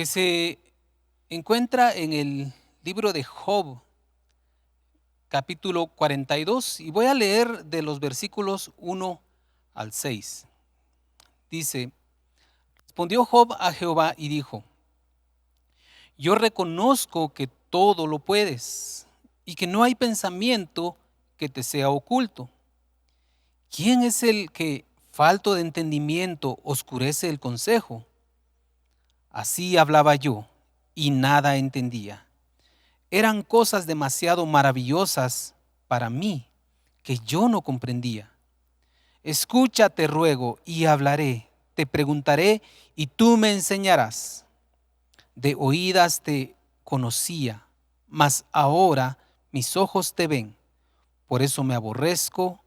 se encuentra en el libro de Job, capítulo 42, y voy a leer de los versículos 1 al 6. Dice: respondió Job a Jehová y dijo: yo reconozco que todo lo puedes y que no hay pensamiento que te sea oculto. ¿Quién es el que, falto de entendimiento, oscurece el consejo? Así hablaba yo y nada entendía. Eran cosas demasiado maravillosas para mí que yo no comprendía. Escucha, te ruego, y hablaré. Te preguntaré y tú me enseñarás. De oídas te conocía, mas ahora mis ojos te ven. Por eso me aborrezco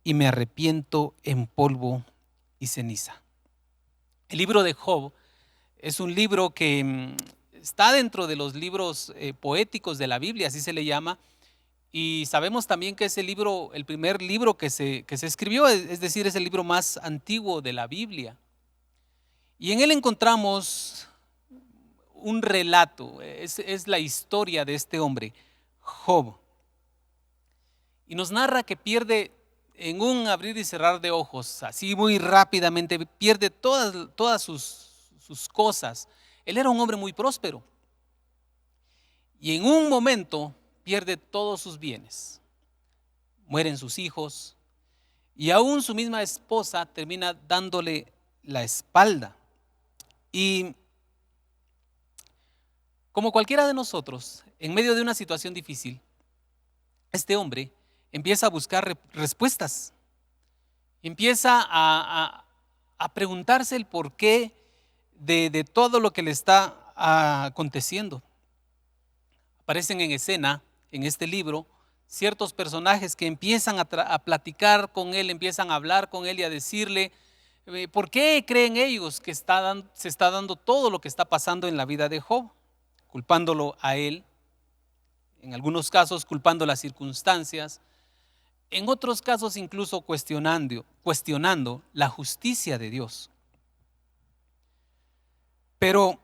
y me arrepiento en polvo y ceniza. El libro de Job es un libro que está dentro de los libros poéticos de la Biblia, así se le llama, y sabemos también que es el primer libro que se escribió, es decir, es el libro más antiguo de la Biblia. Y en él encontramos un relato, es la historia de este hombre, Job. Y nos narra que pierde en un abrir y cerrar de ojos, así muy rápidamente, pierde todas sus cosas. Él era un hombre muy próspero y en un momento pierde todos sus bienes. Mueren sus hijos y aún su misma esposa termina dándole la espalda. Y como cualquiera de nosotros, en medio de una situación difícil, este hombre empieza a buscar respuestas. Empieza a preguntarse el porqué de todo lo que le está aconteciendo. Aparecen en escena, en este libro, ciertos personajes que empiezan a platicar con él, empiezan a hablar con él y a decirle por qué creen ellos que se está dando todo lo que está pasando en la vida de Job, culpándolo a él, en algunos casos culpando las circunstancias, en otros casos incluso cuestionando la justicia de Dios. Pero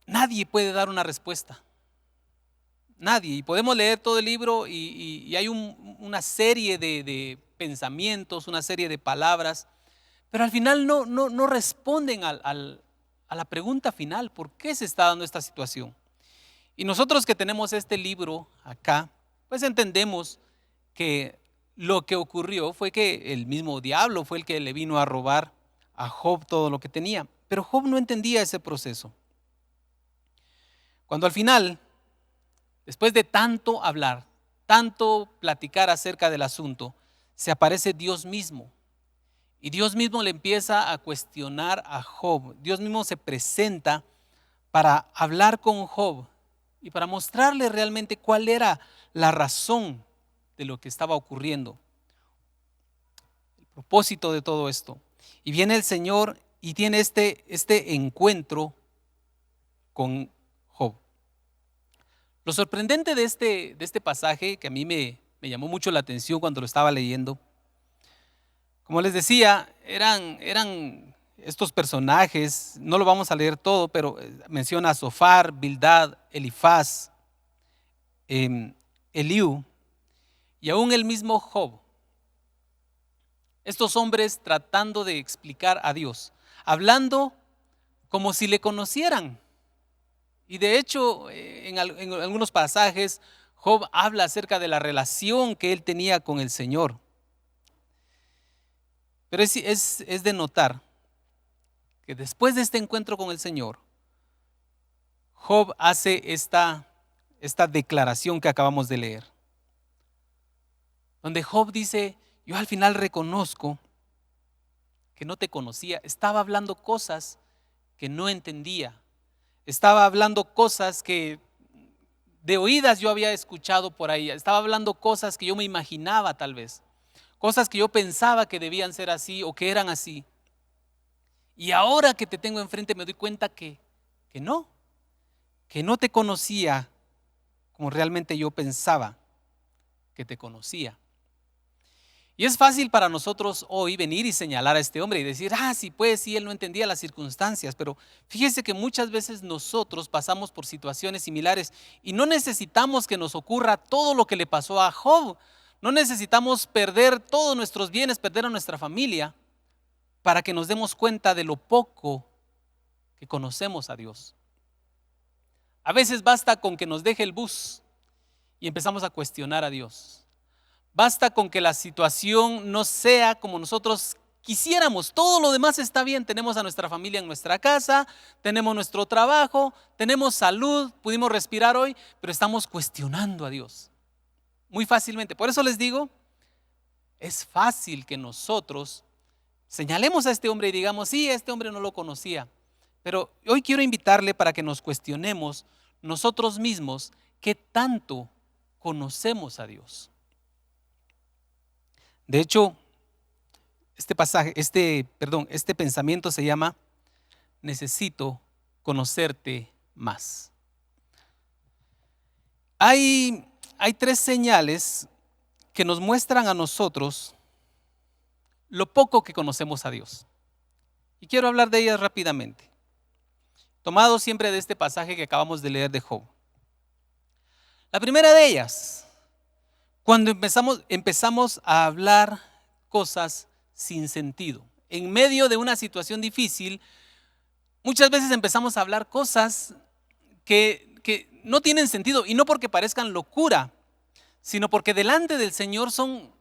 nadie puede dar una respuesta. Nadie. Y podemos leer todo el libro y hay una serie de pensamientos, una serie de palabras, pero al final no responden a la pregunta final: ¿por qué se está dando esta situación? Y nosotros que tenemos este libro acá, pues entendemos que lo que ocurrió fue que el mismo diablo fue el que le vino a robar a Job todo lo que tenía. Pero Job no entendía ese proceso. Cuando al final, después de tanto hablar, tanto platicar acerca del asunto, se aparece Dios mismo. Y Dios mismo le empieza a cuestionar a Job. Dios mismo se presenta para hablar con Job y para mostrarle realmente cuál era la razón de lo que estaba ocurriendo, el propósito de todo esto. Y viene el Señor y tiene este encuentro con Job. Lo sorprendente de este pasaje, que a mí me llamó mucho la atención cuando lo estaba leyendo, como les decía, eran estos personajes, no lo vamos a leer todo, pero menciona a Zofar, Bildad, Elifaz, Eliú y aún el mismo Job. Estos hombres tratando de explicar a Dios, hablando como si le conocieran. Y de hecho, en algunos pasajes, Job habla acerca de la relación que él tenía con el Señor. Pero es de notar que después de este encuentro con el Señor, Job hace esta declaración que acabamos de leer, donde Job dice: yo al final reconozco que no te conocía, estaba hablando cosas que no entendía, estaba hablando cosas que de oídas yo había escuchado por ahí, estaba hablando cosas que yo me imaginaba tal vez, cosas que yo pensaba que debían ser así o que eran así. Y ahora que te tengo enfrente me doy cuenta que no te conocía como realmente yo pensaba que te conocía. Y es fácil para nosotros hoy venir y señalar a este hombre y decir, sí, pues sí, él no entendía las circunstancias, pero fíjese que muchas veces nosotros pasamos por situaciones similares y no necesitamos que nos ocurra todo lo que le pasó a Job. No necesitamos perder todos nuestros bienes, perder a nuestra familia, para que nos demos cuenta de lo poco que conocemos a Dios. A veces basta con que nos deje el bus y empezamos a cuestionar a Dios. Basta con que la situación no sea como nosotros quisiéramos. Todo lo demás está bien. Tenemos a nuestra familia en nuestra casa, tenemos nuestro trabajo, tenemos salud, pudimos respirar hoy, pero estamos cuestionando a Dios muy fácilmente. Por eso les digo, es fácil que nosotros señalemos a este hombre y digamos, sí, este hombre no lo conocía. Pero hoy quiero invitarle para que nos cuestionemos nosotros mismos qué tanto conocemos a Dios. De hecho, este pensamiento se llama necesito conocerte más. Hay 3 señales que nos muestran a nosotros lo poco que conocemos a Dios. Y quiero hablar de ellas rápidamente, tomado siempre de este pasaje que acabamos de leer de Job. La primera de ellas, cuando empezamos a hablar cosas sin sentido. En medio de una situación difícil, muchas veces empezamos a hablar cosas que no tienen sentido, y no porque parezcan locura, sino porque delante del Señor son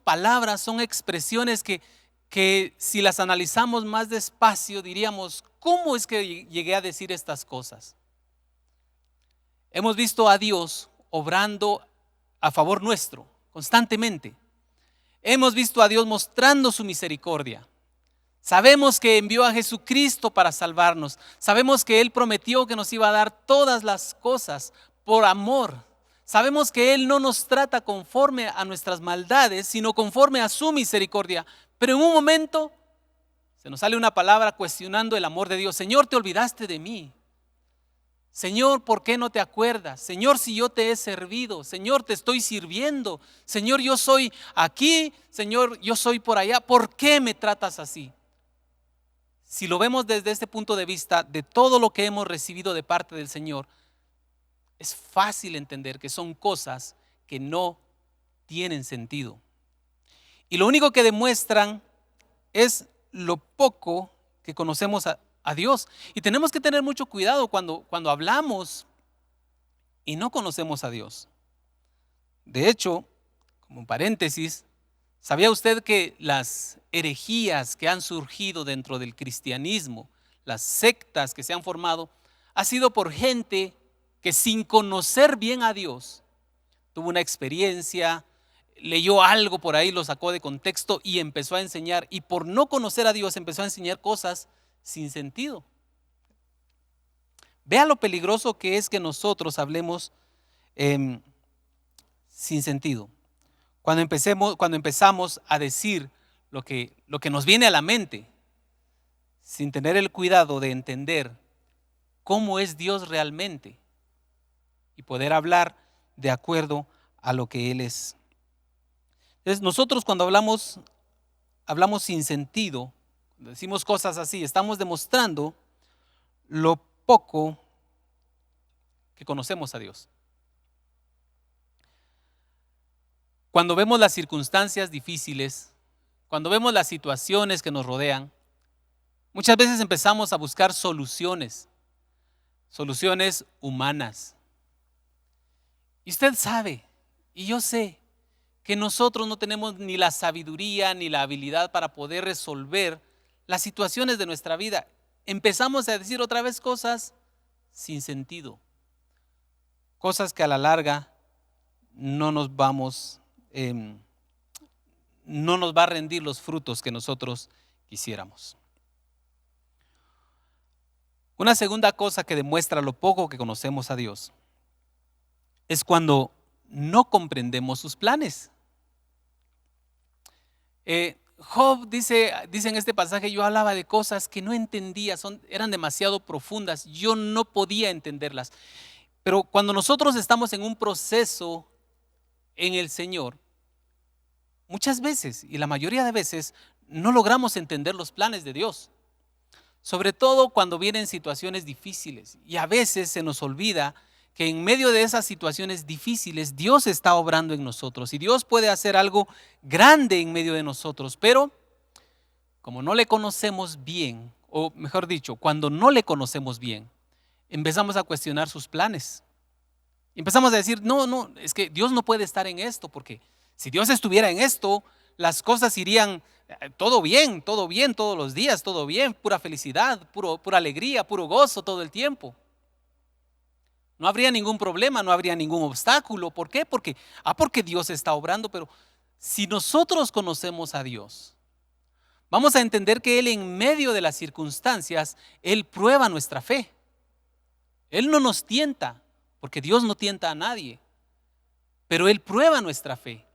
palabras, son expresiones que si las analizamos más despacio diríamos, ¿cómo es que llegué a decir estas cosas? Hemos visto a Dios obrando a favor nuestro constantemente. Hemos visto a Dios mostrando su misericordia. Sabemos que envió a Jesucristo para salvarnos. Sabemos que Él prometió que nos iba a dar todas las cosas por amor. Sabemos que Él no nos trata conforme a nuestras maldades, sino conforme a su misericordia. Pero en un momento se nos sale una palabra cuestionando el amor de Dios. Señor, te olvidaste de mí. Señor, ¿por qué no te acuerdas? Señor, si yo te he servido. Señor, te estoy sirviendo. Señor, yo soy aquí. Señor, yo soy por allá. ¿Por qué me tratas así? Si lo vemos desde este punto de vista de todo lo que hemos recibido de parte del Señor, es fácil entender que son cosas que no tienen sentido. Y lo único que demuestran es lo poco que conocemos a Dios. Y tenemos que tener mucho cuidado cuando hablamos y no conocemos a Dios. De hecho, como paréntesis, ¿sabía usted que las herejías que han surgido dentro del cristianismo, las sectas que se han formado, ha sido por gente que sin conocer bien a Dios, tuvo una experiencia, leyó algo por ahí, lo sacó de contexto y empezó a enseñar, y por no conocer a Dios empezó a enseñar cosas sin sentido? Vea lo peligroso que es que nosotros hablemos sin sentido. Cuando empezamos a decir lo que nos viene a la mente, sin tener el cuidado de entender cómo es Dios realmente y poder hablar de acuerdo a lo que Él es. Entonces, nosotros cuando hablamos sin sentido, cuando decimos cosas así, estamos demostrando lo poco que conocemos a Dios. Cuando vemos las circunstancias difíciles, cuando vemos las situaciones que nos rodean, muchas veces empezamos a buscar soluciones humanas. Y usted sabe, y yo sé, que nosotros no tenemos ni la sabiduría ni la habilidad para poder resolver las situaciones de nuestra vida. Empezamos a decir otra vez cosas sin sentido, cosas que a la larga no nos va a rendir los frutos que nosotros quisiéramos. Una segunda cosa que demuestra lo poco que conocemos a Dios es cuando no comprendemos sus planes. Job dice en este pasaje, yo hablaba de cosas que no entendía, eran demasiado profundas, yo no podía entenderlas. Pero cuando nosotros estamos en un proceso en el Señor, muchas veces, y la mayoría de veces, no logramos entender los planes de Dios. Sobre todo cuando vienen situaciones difíciles. Y a veces se nos olvida que en medio de esas situaciones difíciles Dios está obrando en nosotros. Y Dios puede hacer algo grande en medio de nosotros. Pero como no le conocemos bien, o mejor dicho, cuando no le conocemos bien, empezamos a cuestionar sus planes. Empezamos a decir, no, es que Dios no puede estar en esto, porque si Dios estuviera en esto, las cosas irían todo bien, todos los días, todo bien, pura felicidad, pura alegría, puro gozo todo el tiempo. No habría ningún problema, no habría ningún obstáculo. ¿Por qué? Porque Dios está obrando, pero si nosotros conocemos a Dios, vamos a entender que Él en medio de las circunstancias, Él prueba nuestra fe. Él no nos tienta, porque Dios no tienta a nadie, pero Él prueba nuestra fe.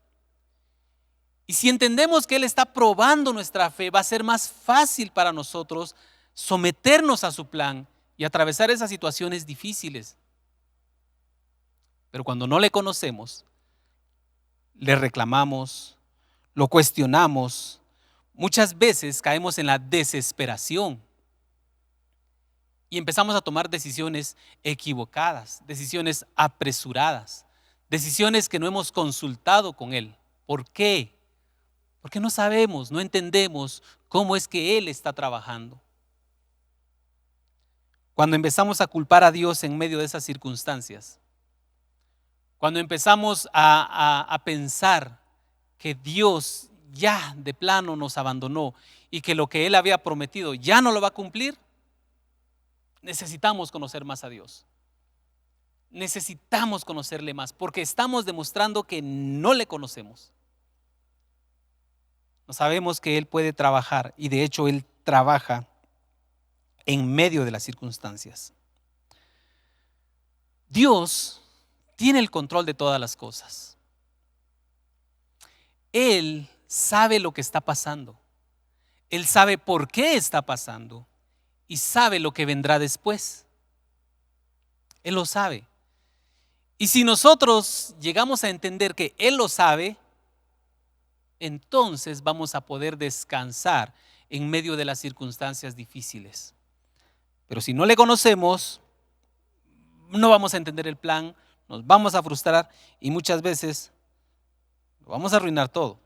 Y si entendemos que Él está probando nuestra fe, va a ser más fácil para nosotros someternos a su plan y atravesar esas situaciones difíciles. Pero cuando no le conocemos, le reclamamos, lo cuestionamos, muchas veces caemos en la desesperación y empezamos a tomar decisiones equivocadas, decisiones apresuradas, decisiones que no hemos consultado con Él. ¿Por qué? Porque no sabemos, no entendemos cómo es que Él está trabajando. Cuando empezamos a culpar a Dios en medio de esas circunstancias, cuando empezamos a pensar que Dios ya de plano nos abandonó y que lo que Él había prometido ya no lo va a cumplir, necesitamos conocer más a Dios. Necesitamos conocerle más porque estamos demostrando que no le conocemos. No sabemos que Él puede trabajar y de hecho Él trabaja en medio de las circunstancias. Dios tiene el control de todas las cosas. Él sabe lo que está pasando. Él sabe por qué está pasando y sabe lo que vendrá después. Él lo sabe. Y si nosotros llegamos a entender que Él lo sabe, entonces vamos a poder descansar en medio de las circunstancias difíciles. Pero si no le conocemos, no vamos a entender el plan, nos vamos a frustrar y muchas veces lo vamos a arruinar todo.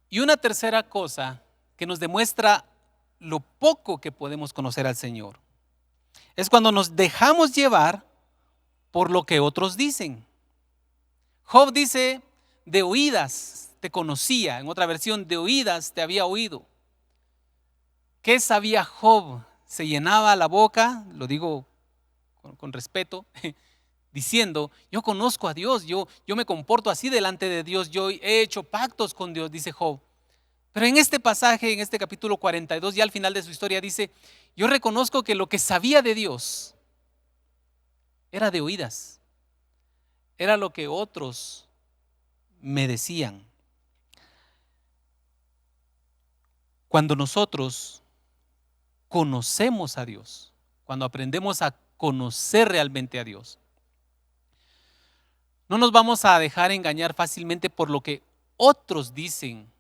Y una tercera cosa que nos demuestra lo poco que podemos conocer al Señor es cuando nos dejamos llevar por lo que otros dicen. Job dice, de oídas te conocía, en otra versión, de oídas te había oído. ¿Qué sabía Job? Se llenaba la boca, lo digo con respeto, diciendo, yo conozco a Dios, yo me comporto así delante de Dios, yo he hecho pactos con Dios, dice Job. Pero en este pasaje, en este capítulo 42, ya al final de su historia dice, yo reconozco que lo que sabía de Dios era de oídas, era lo que otros me decían. Cuando nosotros conocemos a Dios, cuando aprendemos a conocer realmente a Dios, no nos vamos a dejar engañar fácilmente por lo que otros dicen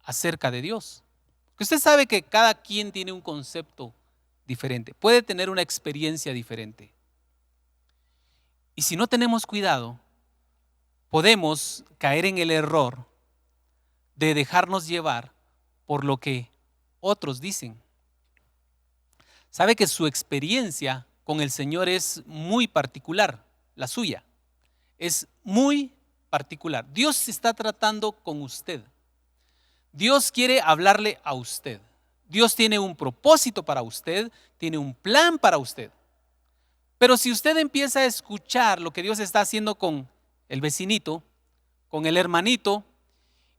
acerca de Dios. Porque usted sabe que cada quien tiene un concepto diferente, puede tener una experiencia diferente. Y si no tenemos cuidado, podemos caer en el error de dejarnos llevar por lo que otros dicen. Sabe que su experiencia con el Señor es muy particular, la suya. Es muy particular. Dios se está tratando con usted. Dios quiere hablarle a usted. Dios tiene un propósito para usted, tiene un plan para usted. Pero si usted empieza a escuchar lo que Dios está haciendo con el vecinito, con el hermanito,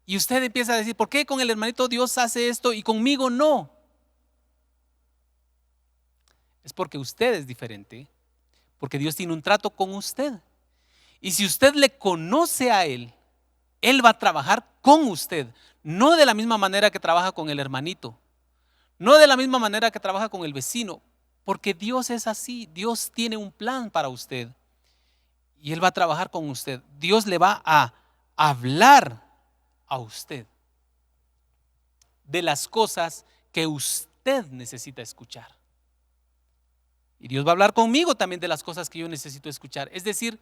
y usted empieza a decir, ¿por qué con el hermanito Dios hace esto y conmigo no? Es porque usted es diferente, porque Dios tiene un trato con usted. Y si usted le conoce a Él, Él va a trabajar con usted, no de la misma manera que trabaja con el hermanito, no de la misma manera que trabaja con el vecino, porque Dios es así, Dios tiene un plan para usted. y Él va a trabajar con usted. Dios le va a hablar a usted de las cosas que usted necesita escuchar. Y Dios va a hablar conmigo también de las cosas que yo necesito escuchar. Es decir,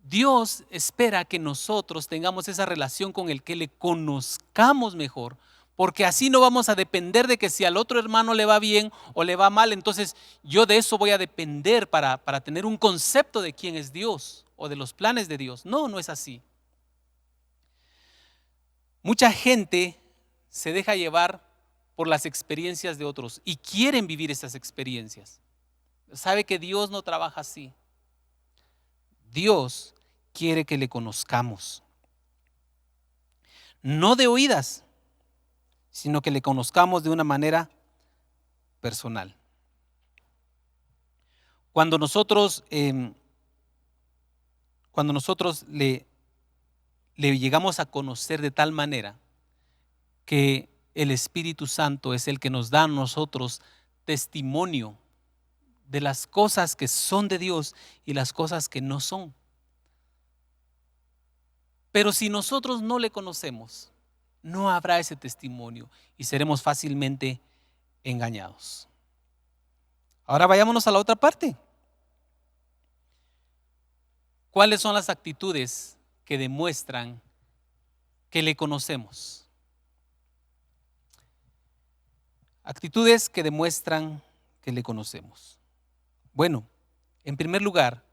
Dios espera que nosotros tengamos esa relación con Él, que le conozcamos mejor, porque así no vamos a depender de que si al otro hermano le va bien o le va mal, entonces yo de eso voy a depender para tener un concepto de quién es Dios o de los planes de Dios. No, no es así. Mucha gente se deja llevar por las experiencias de otros y quieren vivir esas experiencias. Sabe que Dios no trabaja así. Dios quiere que le conozcamos. No de oídas, sino que le conozcamos de una manera personal. Cuando nosotros le llegamos a conocer de tal manera que el Espíritu Santo es el que nos da a nosotros testimonio de las cosas que son de Dios y las cosas que no son. Pero si nosotros no le conocemos, no habrá ese testimonio y seremos fácilmente engañados. Ahora vayámonos a la otra parte. ¿Cuáles son las actitudes que demuestran que le conocemos? Actitudes que demuestran que le conocemos. Bueno, en primer lugar,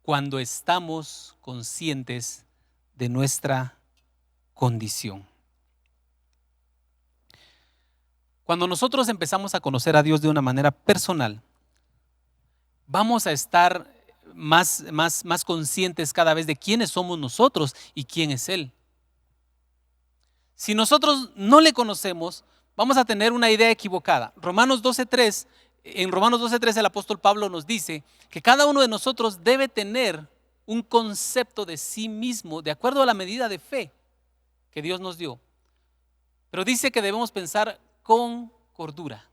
cuando estamos conscientes de nuestra condición. Cuando nosotros empezamos a conocer a Dios de una manera personal, vamos a estar más conscientes cada vez de quiénes somos nosotros y quién es Él. Si nosotros no le conocemos, vamos a tener una idea equivocada. En Romanos 12:3 el apóstol Pablo nos dice que cada uno de nosotros debe tener un concepto de sí mismo de acuerdo a la medida de fe que Dios nos dio. Pero dice que debemos pensar con cordura.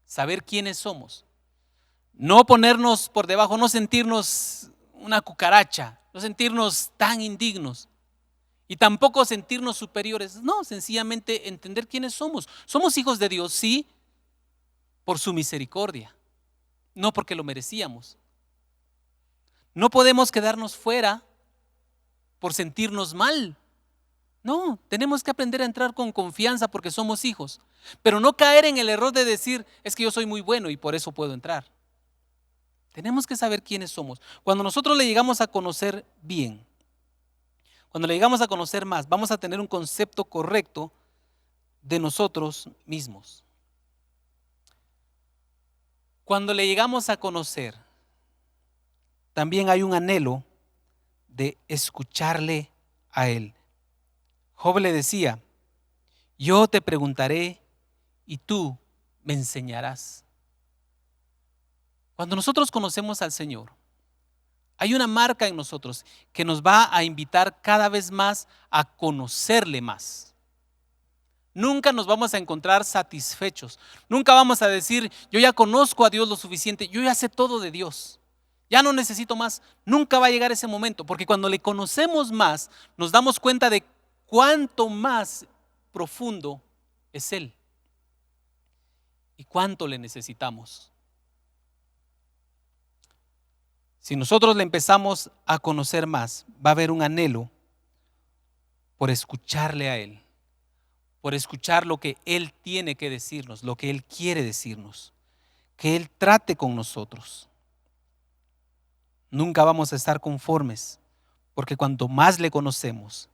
Saber quiénes somos. No ponernos por debajo, no sentirnos una cucaracha, no sentirnos tan indignos y tampoco sentirnos superiores. No, sencillamente entender quiénes somos. Somos hijos de Dios, sí, por su misericordia, no porque lo merecíamos. No podemos quedarnos fuera por sentirnos mal. No, tenemos que aprender a entrar con confianza porque somos hijos, pero no caer en el error de decir, es que yo soy muy bueno y por eso puedo entrar. Tenemos que saber quiénes somos. Cuando nosotros le llegamos a conocer bien, cuando le llegamos a conocer más, vamos a tener un concepto correcto de nosotros mismos. Cuando le llegamos a conocer, también hay un anhelo de escucharle a Él. Job le decía, yo te preguntaré y tú me enseñarás. Cuando nosotros conocemos al Señor, hay una marca en nosotros que nos va a invitar cada vez más a conocerle más. Nunca nos vamos a encontrar satisfechos. Nunca vamos a decir, yo ya conozco a Dios lo suficiente, yo ya sé todo de Dios. Ya no necesito más. Nunca va a llegar ese momento, porque cuando le conocemos más, nos damos cuenta de cuánto más profundo es Él y cuánto le necesitamos. Si nosotros le empezamos a conocer más, va a haber un anhelo por escucharle a Él, por escuchar lo que Él tiene que decirnos, lo que Él quiere decirnos, que Él trate con nosotros. Nunca vamos a estar conformes, porque cuanto más le conocemos,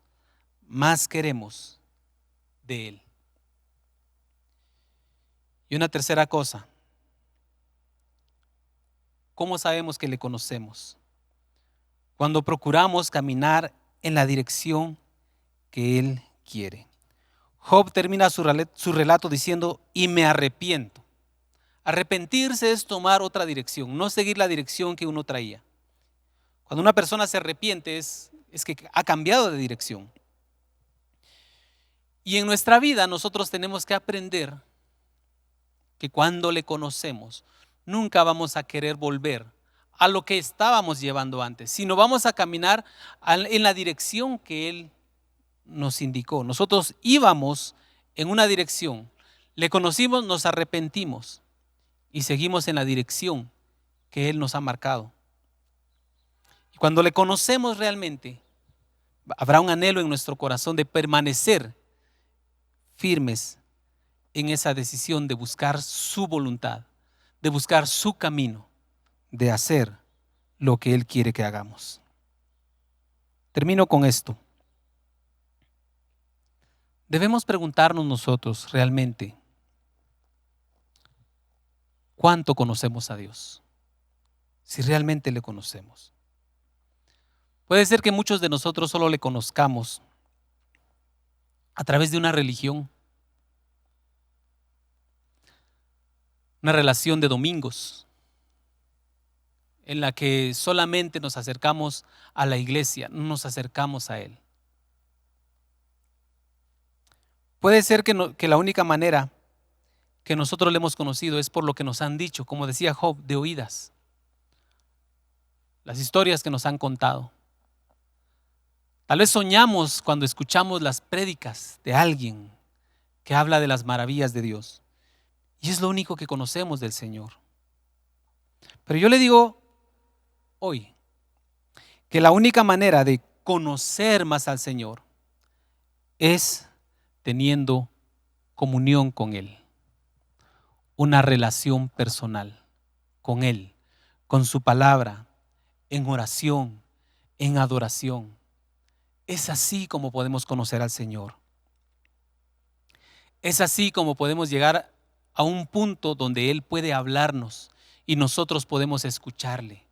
más queremos de Él. Y una tercera cosa, ¿cómo sabemos que le conocemos? Cuando procuramos caminar en la dirección que Él quiere. Job termina su relato diciendo, y me arrepiento. Arrepentirse es tomar otra dirección, no seguir la dirección que uno traía. Cuando una persona se arrepiente es que ha cambiado de dirección. Y en nuestra vida nosotros tenemos que aprender que cuando le conocemos, nunca vamos a querer volver a lo que estábamos llevando antes, sino vamos a caminar en la dirección que Él nos indicó. Nosotros íbamos en una dirección, le conocimos, nos arrepentimos y seguimos en la dirección que Él nos ha marcado. Y cuando le conocemos realmente, habrá un anhelo en nuestro corazón de permanecer firmes en esa decisión de buscar su voluntad, de buscar su camino, de hacer lo que Él quiere que hagamos. Termino con esto. Debemos preguntarnos nosotros realmente, ¿cuánto conocemos a Dios? Si realmente le conocemos. Puede ser que muchos de nosotros solo le conozcamos a través de una religión, una relación de domingos, en la que solamente nos acercamos a la iglesia, no nos acercamos a Él. Puede ser que la única manera que nosotros le hemos conocido es por lo que nos han dicho, como decía Job, de oídas. Las historias que nos han contado. Tal vez soñamos cuando escuchamos las prédicas de alguien que habla de las maravillas de Dios. Y es lo único que conocemos del Señor. Pero yo le digo hoy que la única manera de conocer más al Señor es teniendo comunión con Él, una relación personal con Él, con su palabra, en oración, en adoración. Es así como podemos conocer al Señor. Es así como podemos llegar a un punto donde Él puede hablarnos y nosotros podemos escucharle.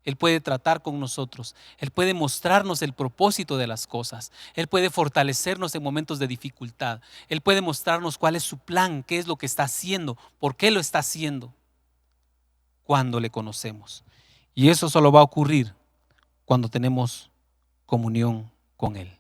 Él puede tratar con nosotros, Él puede mostrarnos el propósito de las cosas, Él puede fortalecernos en momentos de dificultad, Él puede mostrarnos cuál es su plan, qué es lo que está haciendo, por qué lo está haciendo, cuando le conocemos. Y eso solo va a ocurrir cuando tenemos comunión con Él.